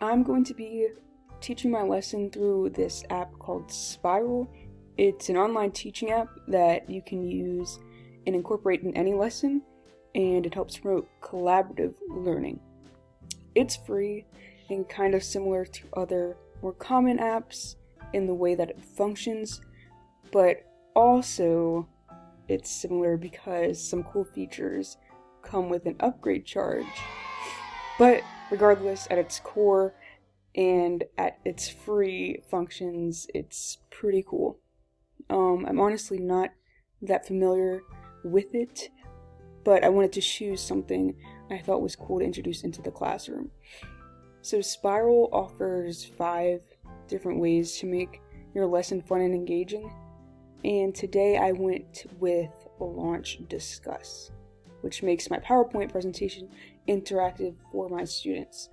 I'm going to be teaching my lesson through this app called Spiral. It's an online teaching app that you can use and incorporate in any lesson, and it helps promote collaborative learning. It's free and kind of similar to other more common apps in the way that it functions, but also it's similar because some cool features come with an upgrade charge. But regardless, at its core and at its free functions, it's pretty cool. I'm honestly not that familiar with it, but I wanted to choose something I thought was cool to introduce into the classroom. So Spiral offers 5 different ways to make your lesson fun and engaging, and today I went with Launch Discuss, which makes my PowerPoint presentation interactive for my students.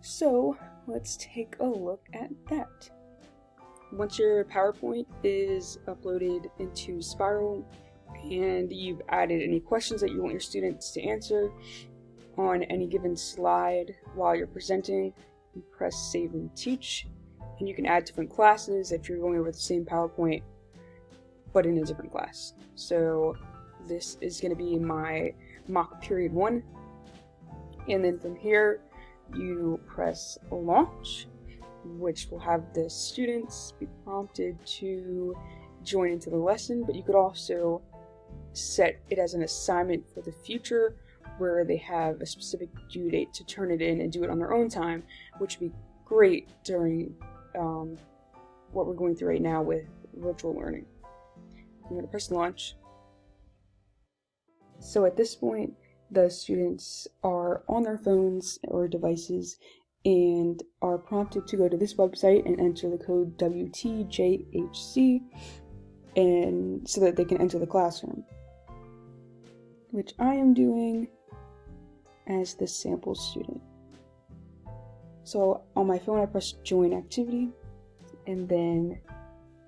So let's take a look at that. Once your PowerPoint is uploaded into Spiral and you've added any questions that you want your students to answer on any given slide while you're presenting, you press Save and Teach, and you can add different classes if you're going over the same PowerPoint but in a different class. So this is going to be my mock period 1, and then from here you press Launch, which will have the students be prompted to join into the lesson, but you could also set it as an assignment for the future where they have a specific due date to turn it in and do it on their own time, which would be great during what we're going through right now with virtual learning. I'm going to press Launch. So at this point, the students are on their phones or devices and are prompted to go to this website and enter the code WTJHC, and so that they can enter the classroom, which I am doing as the sample student. So on my phone I press Join Activity, and then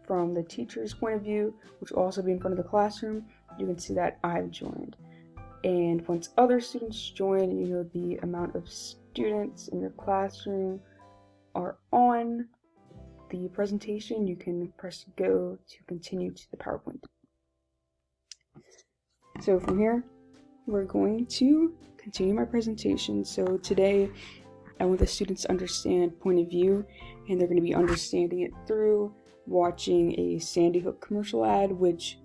from the teacher's point of view, which will also be in front of the classroom, you can see that I've joined. And once other students join and you know the amount of students in your classroom are on the presentation, you can press Go to continue to the PowerPoint. So from here, we're going to continue my presentation. So today, I want the students to understand point of view, and they're going to be understanding it through watching a Sandy Hook commercial ad, which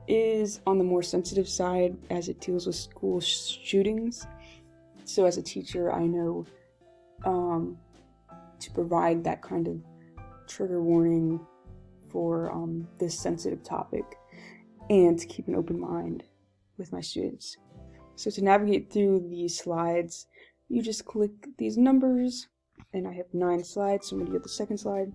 is on the more sensitive side as it deals with school shootings. So as a teacher, I know to provide that kind of trigger warning for this sensitive topic and to keep an open mind with my students. So to navigate through these slides, you just click these numbers, and I have 9 slides, so I'm going to get the second slide.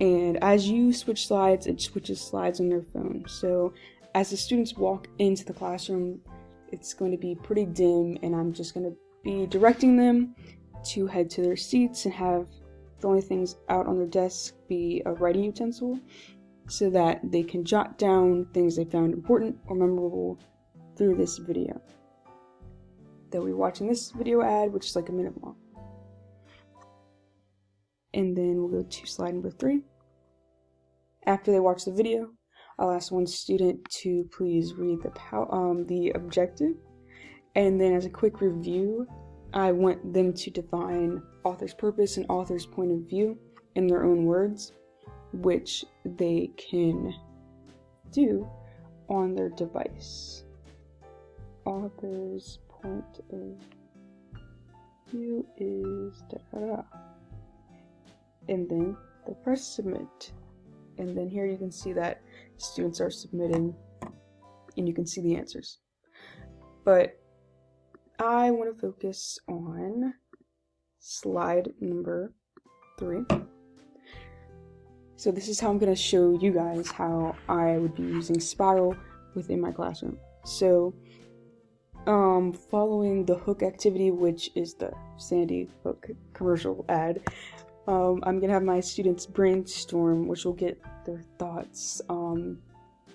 And as you switch slides, it switches slides on their phone. So as the students walk into the classroom, it's going to be pretty dim, and I'm just going to be directing them to head to their seats and have the only things out on their desk be a writing utensil so that they can jot down things they found important or memorable through this video. They'll be watching this video ad, which is like a minute long. And then we'll go to slide number 3. After they watch the video, I'll ask one student to please read the objective. And then as a quick review, I want them to define author's purpose and author's point of view in their own words, which they can do on their device. Author's point of view is da-da-da. And then they press submit. And then here you can see that students are submitting and you can see the answers. But I want to focus on slide number 3. So this is how I'm going to show you guys how I would be using Spiral within my classroom. So following the hook activity, which is the Sandy Hook commercial ad, I'm going to have my students brainstorm, which will get their thoughts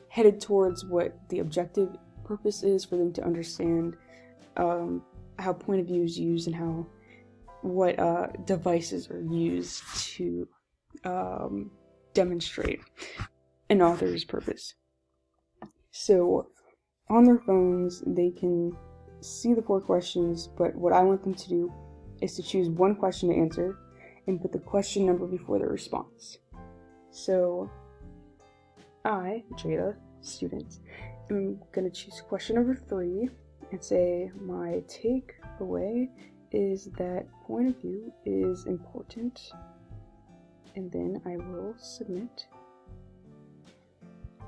headed towards what the objective purpose is for them to understand how point of view is used and how what devices are used to demonstrate an author's purpose. So on their phones, they can see the 4 questions, but what I want them to do is to choose one question to answer and put the question number before their response. So I, Jada, student, am going to choose question number 3 and say my takeaway is that point of view is important, and then I will submit.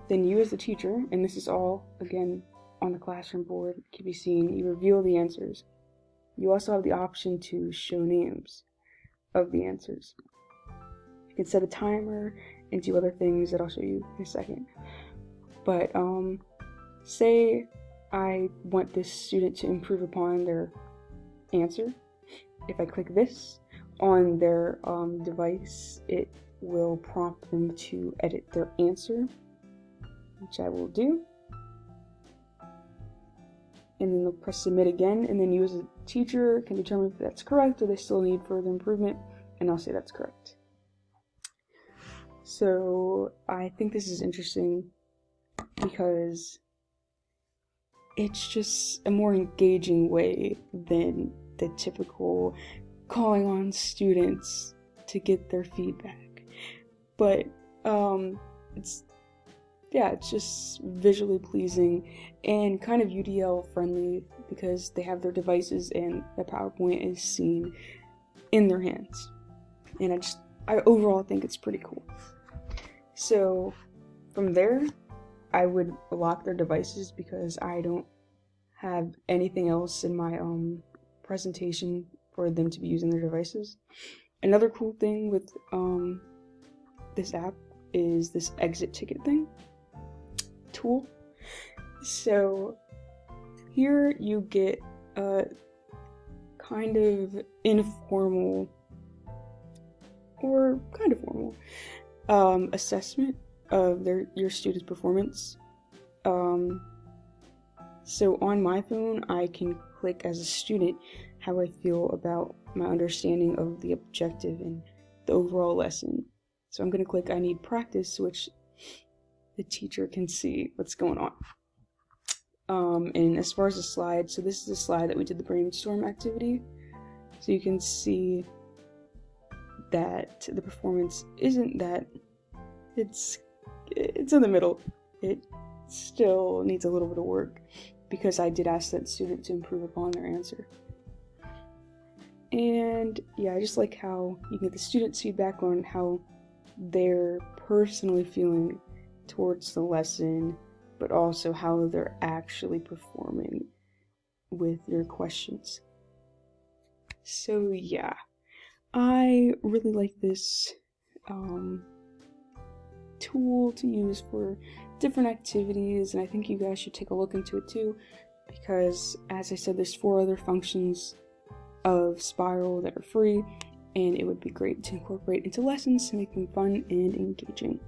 Then you as the teacher, and this is all, again, on the classroom board, can be seen, you reveal the answers. You also have the option to show names of the answers. You can set a timer and do other things that I'll show you in a second. But say I want this student to improve upon their answer. If I click this on their device, it will prompt them to edit their answer, which I will do. And then they'll press submit again, and then you as a teacher can determine if that's correct or they still need further improvement, and I'll say that's correct. So I think this is interesting because it's just a more engaging way than the typical calling on students to get their feedback. But it's just visually pleasing and kind of UDL friendly because they have their devices and the PowerPoint is seen in their hands. And I overall think it's pretty cool. So from there, I would lock their devices because I don't have anything else in my presentation for them to be using their devices. Another cool thing with this app is this exit ticket tool. So here you get a kind of informal or kind of formal assessment of your student's performance. So on my phone, I can click as a student how I feel about my understanding of the objective and the overall lesson. So I'm going to click I need practice, which the teacher can see what's going on. And as far as the slide, so this is a slide that we did the brainstorm activity. So you can see that the performance isn't that, it's in the middle. It still needs a little bit of work because I did ask that student to improve upon their answer. And yeah, I just like how you get the student's feedback on how they're personally feeling towards the lesson, but also how they're actually performing with your questions. So yeah, I really like this tool to use for different activities, and I think you guys should take a look into it too, because as I said, there's 4 other functions of Spiral that are free, and it would be great to incorporate into lessons to make them fun and engaging.